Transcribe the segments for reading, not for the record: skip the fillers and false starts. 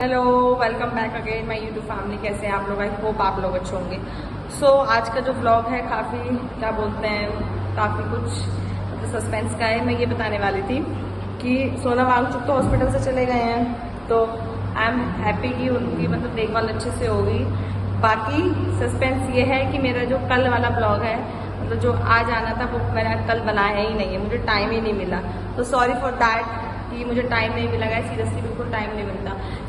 Hello, welcome back again my YouTube family. कैसे हैं आप लोग? आई होप आप लोग अच्छे होंगे। आज का जो व्लॉग है काफ़ी क्या बोलते हैं, काफ़ी कुछ सस्पेंस का है। मैं ये बताने वाली थी कि सोनम वांगचुक तो हॉस्पिटल से चले गए हैं, तो आई एम हैप्पी कि उनकी देखभाल अच्छे से होगी। बाकी सस्पेंस ये है कि मेरा जो कल वाला व्लॉग है, जो आज आना था, वो मैंने कल बनाया ही नहीं है, मुझे टाइम ही नहीं मिला। तो सॉरी फॉर दैट कि मुझे टाइम नहीं मिला है। सीरियसली बिल्कुल टाइम नहीं मिलता।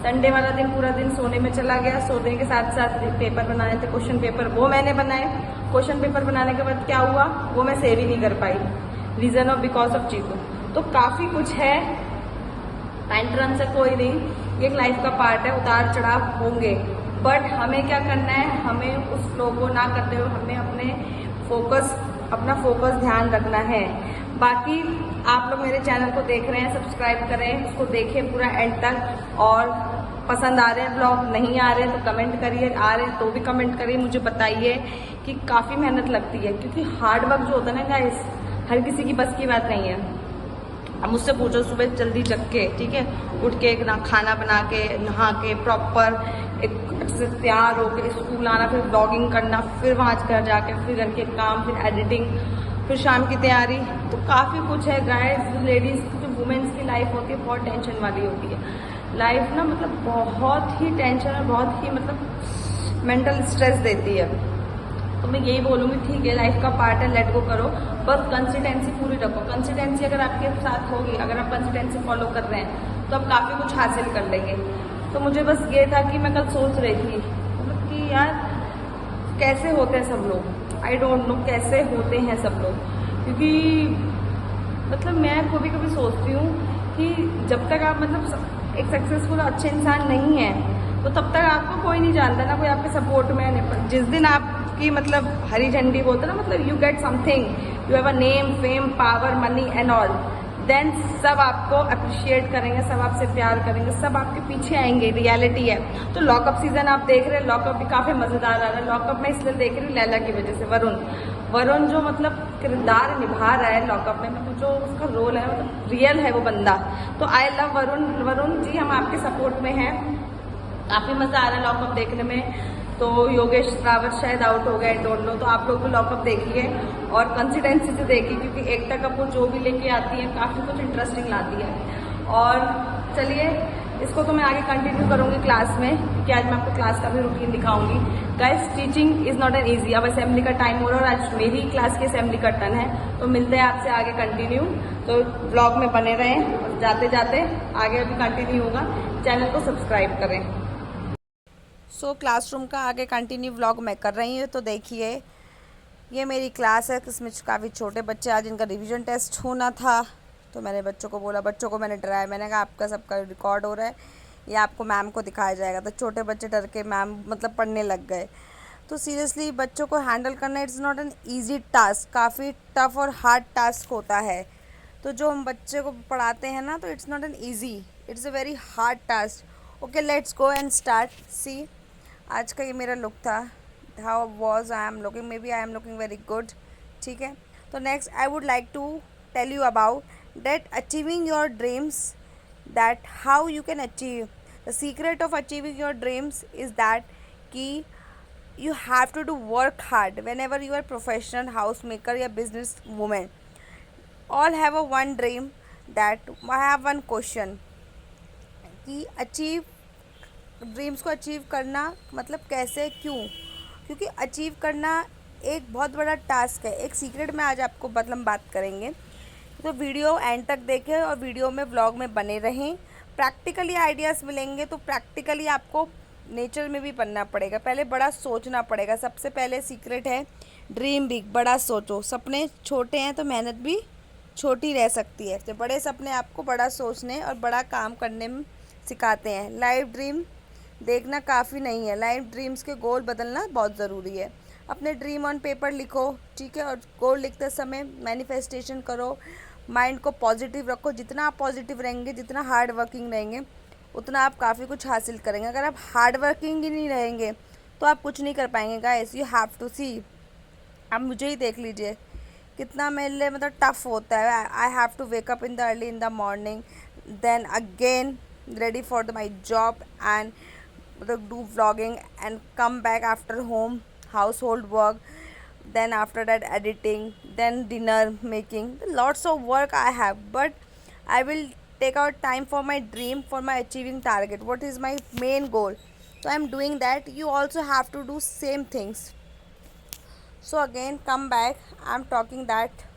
संडे वाला दिन पूरा दिन सोने में चला गया। सोने के साथ साथ पेपर बनाने थे, क्वेश्चन पेपर, वो मैंने बनाए। क्वेश्चन पेपर बनाने के बाद क्या हुआ, वो मैं सेव ही नहीं कर पाई, रीजन ऑफ बिकॉज ऑफ चीकू। तो काफ़ी कुछ है, टाइम टर्न से कोई नहीं, ये एक लाइफ का पार्ट है, उतार चढ़ाव होंगे। बट हमें क्या करना है, हमें उस फ्लो को ना करते हुए हमें अपना फोकस ध्यान रखना है। बाकी आप लोग मेरे चैनल को देख रहे हैं, सब्सक्राइब करें, उसको देखें पूरा एंड तक। और पसंद आ रहे हैं ब्लॉग, नहीं आ रहे हैं तो कमेंट करिए, आ रहे हैं तो भी कमेंट करिए, मुझे बताइए कि काफ़ी मेहनत लगती है, क्योंकि हार्ड वर्क जो होता है ना गाइस, हर किसी की बस की बात नहीं है। अब मुझसे पूछो, सुबह जल्दी जग के, ठीक है, उठ के एक खाना बना के, नहा के, प्रॉपर एक अच्छे से तैयार होकर स्कूल आना, फिर ब्लॉगिंग करना, फिर वहाँ घर जाके फिर घर के काम, फिर एडिटिंग, फिर शाम की तैयारी। तो काफ़ी कुछ है गाइस। लेडीज़ जो वुमेन्स की लाइफ होती है बहुत टेंशन वाली होती है लाइफ ना, बहुत ही टेंशन और बहुत ही मेंटल स्ट्रेस देती है। तो मैं यही बोलूँगी, ठीक है, लाइफ का पार्ट है, लेट गो करो, बस कंसिस्टेंसी पूरी रखो। कंसिस्टेंसी अगर आपके साथ होगी, अगर आप कंसिस्टेंसी फॉलो कर रहे हैं, तो आप काफ़ी कुछ हासिल कर लेंगे। तो मुझे बस ये था कि मैं कल सोच रही थी कि यार कैसे होते हैं सब लोग, आई डोंट नो कैसे होते हैं सब लोग, क्योंकि मैं कभी कभी सोचती हूँ कि जब तक आप एक सक्सेसफुल अच्छे इंसान नहीं है, तो तब तक आपको कोई नहीं जानता, ना कोई आपके सपोर्ट में है। जिस दिन आपकी हरी झंडी बोलते ना, you get something, you have a name, fame, power, money and all, then सब आपको अप्रिशिएट करेंगे, सब आपसे प्यार करेंगे, सब आपके पीछे आएंगे। रियलिटी है। तो लॉकअप सीजन आप देख रहे हैं, लॉकअप भी काफ़ी मज़ेदार आ रहा है। लॉकअप में इसलिए देख रही हूँ लैला की वजह से। वरुण जो किरदार निभा रहा है लॉकअप में, जो उसका रोल है, रियल है वो बंदा। तो आई लव वरुण जी, हम आपके सपोर्ट में हैं। काफ़ी मज़ा आ रहा है लॉकअप देखने में। तो योगेश रावत शायद आउट हो गए, डोंट नो। तो आप लोग भी लॉकअप देखिए और कंसिस्टेंसी से देखिए, क्योंकि एकता कपूर जो भी लेके आती है काफ़ी कुछ इंटरेस्टिंग लाती है। और चलिए, इसको तो मैं आगे कंटिन्यू करूँगी क्लास में, क्योंकि आज मैं आपको क्लास का भी रूटीन दिखाऊंगी। Guys, teaching is not an easy. अब असेंबली का टाइम हो रहा है और आज मेरी क्लास की असेंबली का टर्न है, तो मिलते हैं आपसे आगे कंटिन्यू। तो ब्लॉग में बने रहें और जाते जाते आगे अभी कंटिन्यू होगा। चैनल को सब्सक्राइब करें। क्लासरूम का आगे कंटिन्यू व्लॉग मैं कर रही हूँ। तो देखिए, ये मेरी क्लास है, इसमें काफ़ी छोटे बच्चे, आज इनका रिवीजन टेस्ट होना था। तो मैंने बच्चों को बोला, बच्चों को मैंने डराया, मैंने कहा आपका सबका रिकॉर्ड हो रहा है, ये आपको मैम को दिखाया जाएगा। तो छोटे बच्चे डर के मैम पढ़ने लग गए। तो सीरियसली बच्चों को हैंडल करना it's not an easy task, काफ़ी टफ और हार्ड टास्क होता है। तो जो हम बच्चे को पढ़ाते हैं ना, तो it's not an easy, it's a very hard task. Okay, let's go and start. See, आज का ये मेरा लुक था। How was I am looking, may be I am looking very good, ठीक है। तो next I would like to tell you about that achieving your dreams, that how you can achieve the secret of achieving your dreams is that कि you have to do work hard whenever you are professional housemaker या business woman. All have a one dream, that I have one question कि achieve dreams को achieve करना कैसे, क्यों? क्योंकि achieve करना एक बहुत बड़ा टास्क है। एक सीक्रेट में आज आपको बात करेंगे, तो वीडियो एंड तक देखें और वीडियो में व्लॉग में बने रहें। प्रैक्टिकली आइडियाज़ मिलेंगे, तो प्रैक्टिकली आपको नेचर में भी बनना पड़ेगा, पहले बड़ा सोचना पड़ेगा। सबसे पहले सीक्रेट है ड्रीम बिग, बड़ा सोचो। सपने छोटे हैं तो मेहनत भी छोटी रह सकती है। तो बड़े सपने आपको बड़ा सोचने और बड़ा काम करने में सिखाते हैं। लाइफ ड्रीम देखना काफ़ी नहीं है, लाइफ ड्रीम्स के गोल बदलना बहुत ज़रूरी है। अपने ड्रीम ऑन पेपर लिखो, ठीक है, और गोल लिखते समय मैनिफेस्टेशन करो। माइंड को पॉजिटिव रखो, जितना आप पॉजिटिव रहेंगे, जितना हार्ड वर्किंग रहेंगे, उतना आप काफ़ी कुछ हासिल करेंगे। अगर आप हार्ड वर्किंग ही नहीं रहेंगे तो आप कुछ नहीं कर पाएंगे गाइस। यू हैव टू सी, आप मुझे ही देख लीजिए कितना मेरे लिए टफ़ होता है। I have to wake up in the early in the morning, then again ready for my job and do vlogging and come back after home, household work, then after that editing, then dinner making. Lots of work I have, but I will take out time for my dream, for my achieving target. What is my main goal? So I'm doing that. You also have to do same things. So again, come back. I'm talking that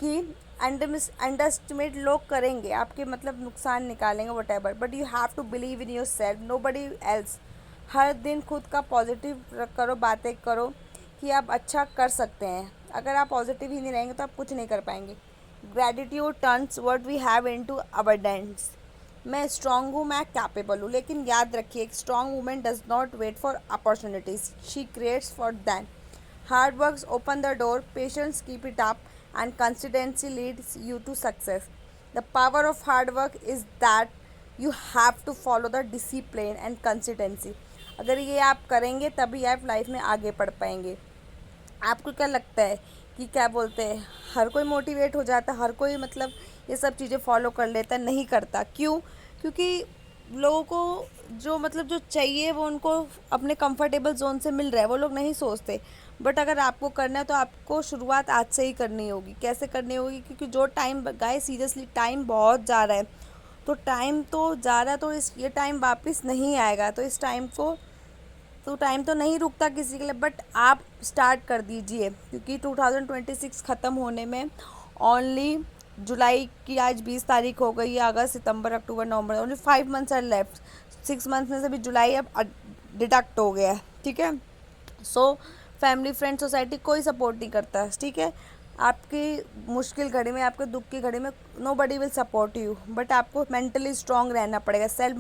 कि underestimate लोग करेंगे आपके, मतलब नुकसान निकालेंगे whatever, but you have to believe in yourself, nobody else. हर दिन खुद का पॉजिटिव करो, बातें करो कि आप अच्छा कर सकते हैं। अगर आप पॉजिटिव ही नहीं रहेंगे तो आप कुछ नहीं कर पाएंगे। Gratitude turns what we have into abundance. मैं स्ट्रांग हूँ, मैं कैपेबल हूँ, लेकिन याद रखिए एक strong women does not wait for opportunities, she creates for them. Hard works open the door, patience keep it up, and consistency leads you to success. The power of hard work is that you have to follow the discipline and consistency. अगर ये आप करेंगे तभी आप life में आगे बढ़ पाएंगे। आपको क्या लगता है कि क्या बोलते हैं, हर कोई मोटिवेट हो जाता है, हर कोई मतलब ये सब चीज़ें फॉलो कर लेता है? नहीं करता। क्यों? क्योंकि लोगों को जो मतलब जो चाहिए वो उनको अपने कंफर्टेबल जोन से मिल रहा है, वो लोग नहीं सोचते। बट अगर आपको करना है तो आपको शुरुआत आज से ही करनी होगी। कैसे करनी होगी? क्योंकि जो टाइम गाइस, सीरियसली टाइम बहुत जा रहा है, तो टाइम तो जा रहा है, तो ये टाइम वापस नहीं आएगा। तो इस टाइम को, तो टाइम तो नहीं रुकता किसी के लिए, बट आप स्टार्ट कर दीजिए, क्योंकि 2026 ख़त्म होने में ओनली जुलाई की आज 20 तारीख हो गई है। अगस्त, सितंबर, अक्टूबर, नवंबर, only 5 months are left. 6 months में से भी जुलाई अब डिडक्ट हो गया है, ठीक है। सो फैमिली, फ्रेंड, सोसाइटी कोई सपोर्ट नहीं करता, ठीक है। आपकी मुश्किल घड़ी में, आपके दुख की घड़ी में nobody will support you, but आपको मेंटली स्ट्रांग रहना पड़ेगा, सेल्फ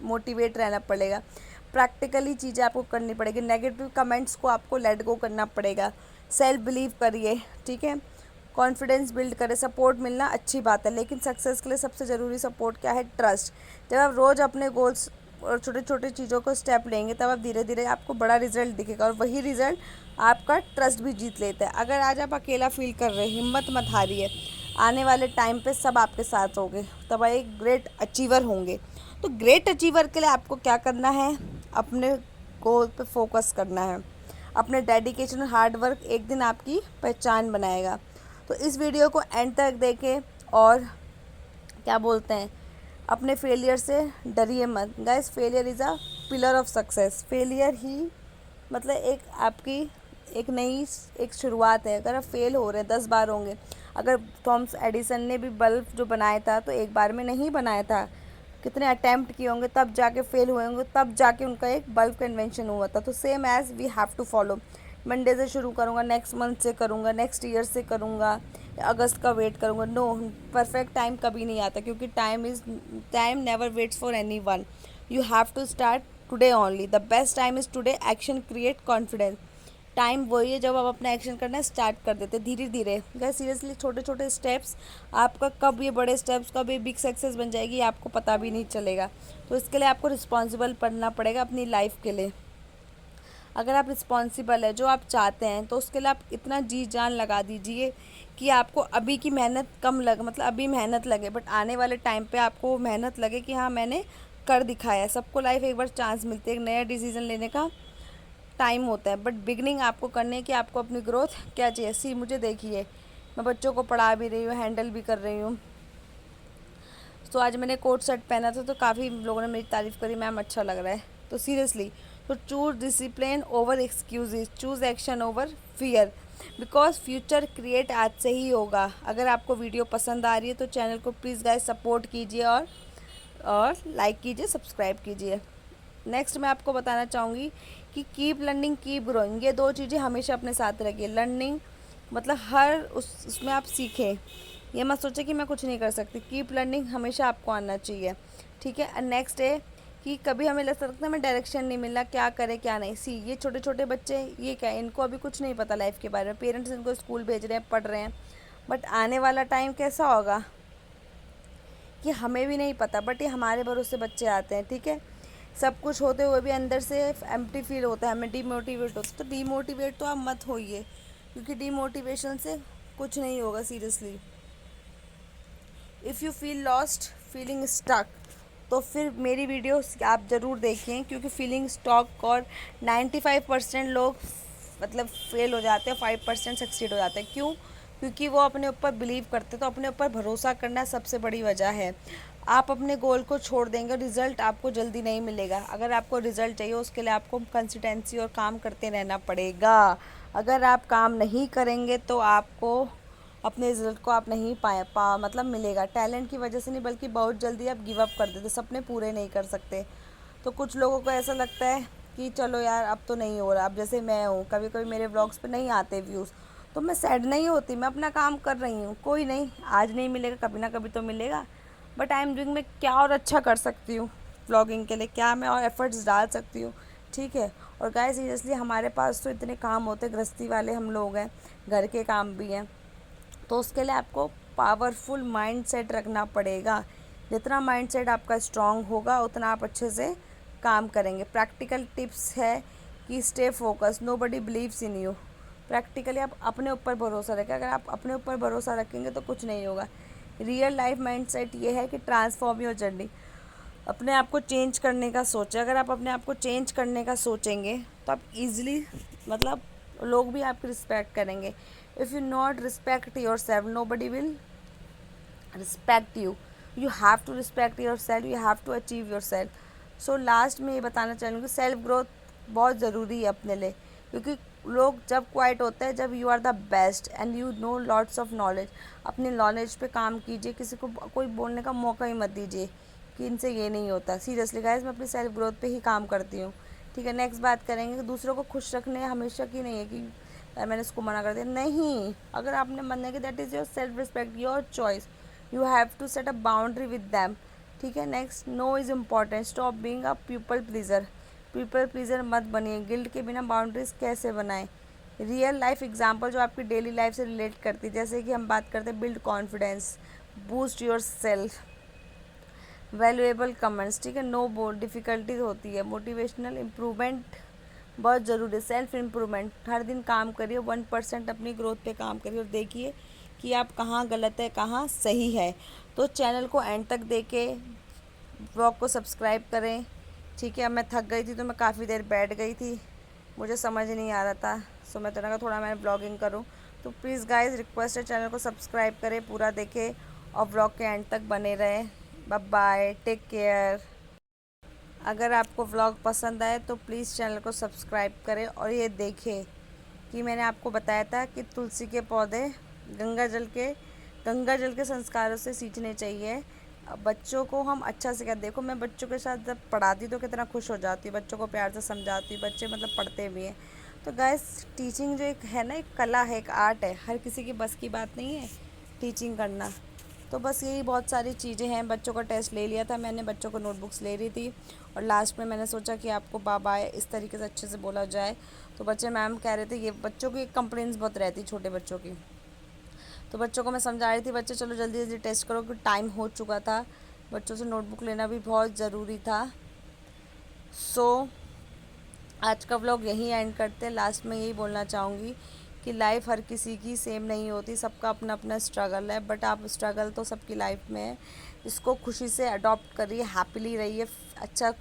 मोटिवेट रहना पड़ेगा, प्रैक्टिकली चीज़ें आपको करनी पड़ेगी, नेगेटिव कमेंट्स को आपको लेट गो करना पड़ेगा, सेल्फ बिलीव करिए, ठीक है, कॉन्फिडेंस बिल्ड करें। सपोर्ट मिलना अच्छी बात है, लेकिन सक्सेस के लिए सबसे ज़रूरी सपोर्ट क्या है? ट्रस्ट। जब आप रोज़ अपने गोल्स और छोटे छोटे चीज़ों को स्टेप लेंगे, तब आप धीरे धीरे आपको बड़ा रिजल्ट दिखेगा, और वही रिजल्ट आपका ट्रस्ट भी जीत लेता है। अगर आज आप अकेला फील कर रहे हैं, हिम्मत मत हारिए, आने वाले टाइम पे सब आपके साथ होंगे, तब आप एक ग्रेट अचीवर होंगे। तो ग्रेट अचीवर के लिए आपको क्या करना है? अपने गोल पे फोकस करना है, अपने डेडिकेशन और हार्ड वर्क एक दिन आपकी पहचान बनाएगा। तो इस वीडियो को एंड तक देखें, और क्या बोलते हैं, अपने फेलियर से डरिए मत guys. Failure is a pillar of success. Failure ही मतलब एक आपकी एक नई एक शुरुआत है। अगर आप फेल हो रहे हैं, 10 बार होंगे। अगर थॉमस एडिसन ने भी बल्ब जो बनाया था तो एक बार में नहीं बनाया था, कितने अटैम्प्ट किए होंगे, तब जाके फेल हुए होंगे, तब जाके उनका एक बल्ब का इन्वेंशन हुआ था। तो same as we have to follow. Monday से शुरू करूँगा, नेक्स्ट मंथ से करूँगा, नेक्स्ट ईयर से करूँगा, अगस्त का वेट करूँगा? नो, परफेक्ट टाइम कभी नहीं आता, क्योंकि time never waits for anyone. You have to start today only. The best time is today. Action create confidence. Time वही है जब आप अपना एक्शन करना स्टार्ट कर देते धीरे धीरे। गाइस सीरियसली छोटे छोटे स्टेप्स, आपका कब ये बड़े स्टेप्स, कब ये बिग सक्सेस बन जाएगी, आपको पता भी नहीं चलेगा। तो इसके लिए आपको रिस्पॉन्सिबल बनना पड़ेगा अपनी लाइफ के लिए। अगर आप रिस्पॉन्सिबल है जो आप चाहते हैं, तो उसके लिए आप इतना जी जान लगा दीजिए कि आपको अभी की मेहनत कम लगे, मतलब अभी मेहनत लगे, बट आने वाले टाइम पे आपको मेहनत लगे कि हाँ मैंने कर दिखाया। सबको लाइफ एक बार चांस मिलती है, एक नया डिसीजन लेने का टाइम होता है, बट बिगनिंग आपको करनी है कि आपको अपनी ग्रोथ क्या चाहिए। सी मुझे देखिए, मैं बच्चों को पढ़ा भी रही हूँ, हैंडल भी कर रही हूँ। तो आज मैंने कोट शर्ट पहना था तो काफ़ी लोगों ने मेरी तारीफ़ करी, मैम अच्छा लग रहा है। तो सीरियसली, तो choose discipline over excuses, choose action over fear, because future create आज से ही होगा। अगर आपको वीडियो पसंद आ रही है तो चैनल को प्लीज़ गाइस सपोर्ट कीजिए, और लाइक कीजिए, सब्सक्राइब कीजिए। नेक्स्ट मैं आपको बताना चाहूँगी कि कीप लर्निंग कीप ग्रोइंग, ये 2 चीज़ें हमेशा अपने साथ रखिए। लर्निंग मतलब हर उसमें आप सीखें, ये मत सोचें कि मैं कुछ नहीं कर सकती। कीप लर्निंग हमेशा आपको आना चाहिए, ठीक है। एंड नेक्स्ट है कि कभी हमें लगता है हमें डायरेक्शन नहीं मिला, क्या करें क्या नहीं। सी ये छोटे छोटे बच्चे, ये क्या है, इनको अभी कुछ नहीं पता लाइफ के बारे में। पेरेंट्स इनको स्कूल भेज रहे हैं, पढ़ रहे हैं, बट आने वाला टाइम कैसा होगा कि हमें भी नहीं पता, बट ये हमारे भरोसे बच्चे आते हैं, ठीक है। सब कुछ होते हुए भी अंदर से एम्प्टी फील होता है, हमें डीमोटिवेट होता है। तो डीमोटिवेट तो आप मत होइए, क्योंकि डीमोटिवेशन से कुछ नहीं होगा seriously. If you feel lost, feeling stuck, तो फिर मेरी वीडियोस आप ज़रूर देखें, क्योंकि फीलिंग स्टॉक और 95% लोग मतलब फेल हो जाते हैं, 5% सक्सीड हो जाते हैं। क्यों? क्योंकि वो अपने ऊपर बिलीव करते हैं। तो अपने ऊपर भरोसा करना सबसे बड़ी वजह है। आप अपने गोल को छोड़ देंगे, रिज़ल्ट आपको जल्दी नहीं मिलेगा। अगर आपको रिज़ल्ट चाहिए उसके लिए आपको कंसिस्टेंसी और काम करते रहना पड़ेगा। अगर आप काम नहीं करेंगे तो आपको अपने रिजल्ट को आप नहीं मतलब मिलेगा। टैलेंट की वजह से नहीं, बल्कि बहुत जल्दी आप गिव अप कर देते, सपने पूरे नहीं कर सकते। तो कुछ लोगों को ऐसा लगता है कि चलो यार अब तो नहीं हो रहा। अब जैसे मैं हूँ, कभी कभी मेरे व्लॉग्स पे नहीं आते व्यूज़, तो मैं सैड नहीं होती, मैं अपना काम कर रही हूँ। कोई नहीं, आज नहीं मिलेगा, कभी ना कभी तो मिलेगा। बट आई एम डूइंग, मैं क्या और अच्छा कर सकती हूँ व्लॉगिंग के लिए, क्या मैं और एफर्ट्स डाल सकती हूँ। ठीक है। और गाइस सीरियसली हमारे पास तो इतने काम होते, गृहस्थी वाले हम लोग हैं, घर के काम भी हैं। तो उसके लिए आपको पावरफुल माइंड सेट रखना पड़ेगा। जितना माइंड सेट आपका स्ट्रांग होगा उतना आप अच्छे से काम करेंगे। प्रैक्टिकल टिप्स है कि stay focus, nobody believes in you. Practically आप अपने ऊपर भरोसा रखें। अगर आप अपने ऊपर भरोसा रखेंगे तो कुछ नहीं होगा। रियल लाइफ माइंड सेट ये है कि ट्रांसफॉर्म योर जर्नी, अपने आप को चेंज करने का सोचें। अगर आप अपने आप को चेंज करने का सोचेंगे तो आप इजीली मतलब लोग भी आपकी रिस्पेक्ट करेंगे। If you not respect yourself, nobody will respect you. You have to respect yourself, you have to achieve yourself. So last में ये बताना चाहूँगी, सेल्फ ग्रोथ बहुत ज़रूरी है अपने लिए। क्योंकि लोग जब क्वाइट होते हैं जब you are the best and you know lots of knowledge. अपनी नॉलेज पे काम कीजिए, किसी को कोई बोलने का मौका ही मत दीजिए कि इनसे ये नहीं होता। सीरियसली गाइस, मैं अपनी सेल्फ ग्रोथ पे ही काम करती हूँ। ठीक है। नेक्स्ट बात करेंगे कि दूसरों को खुश रखने हमेशा की नहीं है कि मैंने इसको मना कर दिया, नहीं। अगर आपने मन है कि that is your self respect, your choice, you have to set a boundary with them. ठीक है। Next, no is important, stop being a people pleaser. People pleaser मत बनिए। गिल्ट के बिना बाउंड्रीज कैसे बनाएं? रियल लाइफ एग्जाम्पल जो आपकी डेली लाइफ से रिलेट करती है, जैसे कि हम बात करते हैं build confidence, boost your self, valuable comments. ठीक है। नो बोल डिफ़िकल्टीज होती है, मोटिवेशनल इम्प्रूवमेंट बहुत ज़रूरी है। सेल्फ इम्प्रूवमेंट, हर दिन काम करिए, 1% अपनी ग्रोथ पे काम करिए और देखिए कि आप कहाँ गलत है कहाँ सही है। तो चैनल को एंड तक देके ब्लॉग को सब्सक्राइब करें। ठीक है। अब मैं थक गई थी तो मैं काफ़ी देर बैठ गई थी, मुझे समझ नहीं आ रहा था। सो मैं तो थोड़ा मैं ब्लॉगिंग करूँ। तो प्लीज़ गाइस रिक्वेस्ट है, चैनल को सब्सक्राइब करें, पूरा देखें और ब्लॉग के एंड तक बने रहें। Bye bye, take care. अगर आपको व्लॉग पसंद आए तो प्लीज़ चैनल को सब्सक्राइब करें और ये देखें कि मैंने आपको बताया था कि तुलसी के पौधे गंगा जल के संस्कारों से सींचने चाहिए। अब बच्चों को हम अच्छा से क्या, देखो मैं बच्चों के साथ जब पढ़ाती तो कितना खुश हो जाती हूँ, बच्चों को प्यार से समझाती हूँ, बच्चे मतलब पढ़ते भी हैं। तो गाइस टीचिंग जो एक है ना, एक कला है, एक आर्ट है, हर किसी की बस की बात नहीं है टीचिंग करना। तो बस यही बहुत सारी चीज़ें हैं। बच्चों का टेस्ट ले लिया था मैंने, बच्चों को नोटबुक्स ले रही थी और लास्ट में मैंने सोचा कि आपको बाबा इस तरीके से अच्छे से बोला जाए। तो बच्चे मैम कह रहे थे, ये बच्चों की कंप्लेंट्स बहुत रहती छोटे बच्चों की, तो बच्चों को मैं समझा रही थी, बच्चे चलो जल्दी जल्दी टेस्ट करो, क्योंकि टाइम हो चुका था। बच्चों से नोटबुक लेना भी बहुत ज़रूरी था। सो आज का व्लॉग यहीं एंड करते हैं। लास्ट में यही बोलना चाहूँगी कि लाइफ हर किसी की सेम नहीं होती, सबका अपना अपना स्ट्रगल है। बट आप स्ट्रगल तो सबकी लाइफ में है, इसको खुशी से अडॉप्ट करिए, हैप्पीली रहिए, अच्छा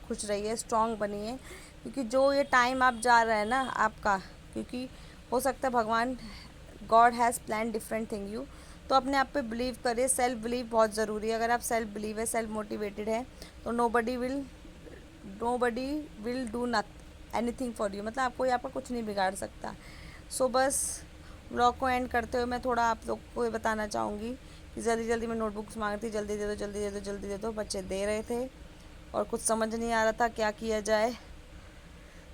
खुश रहिए, स्ट्रॉन्ग बनिए। क्योंकि जो ये टाइम आप जा रहे हैं ना आपका, क्योंकि हो सकता है भगवान God has plan different thing you. तो अपने आप पे बिलीव करिए, सेल्फ बिलीव बहुत ज़रूरी है। अगर आप सेल्फ बिलीव है, सेल्फ मोटिवेटेड है, तो नो बडी विल डू नथ एनीथिंग फॉर यू, मतलब आपको आपका कुछ नहीं बिगाड़ सकता। सो बस व्लॉग को एंड करते हुए मैं थोड़ा आप लोग को ये बताना चाहूँगी कि जल्दी जल्दी मैं नोटबुक्स मांगती थी, जल्दी दे दो जल्दी दे दो जल्दी दे दो, बच्चे दे रहे थे और कुछ समझ नहीं आ रहा था क्या किया जाए,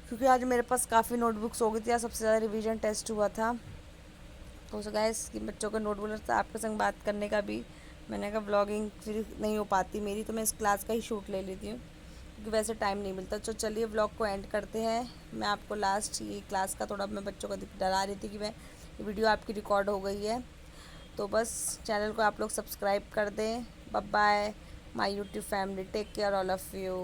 क्योंकि आज मेरे पास काफ़ी नोटबुक्स हो गई थी, आज सबसे ज़्यादा रिवीजन टेस्ट हुआ था। तो सो गाइस कि बच्चों को नोटबुक था, आपके संग बात करने का भी मैंने कहा ब्लॉगिंग फिर नहीं हो पाती मेरी, तो मैं इस क्लास का ही शूट ले लेती हूँ क्योंकि वैसे टाइम नहीं मिलता। तो चलिए व्लॉग को एंड करते हैं। मैं आपको लास्ट ये क्लास का थोड़ा मैं बच्चों को डरा रही थी कि मैं ये वीडियो आपकी रिकॉर्ड हो गई है। तो बस चैनल को आप लोग सब्सक्राइब कर दें। Bye bye my YouTube family, take care all of you.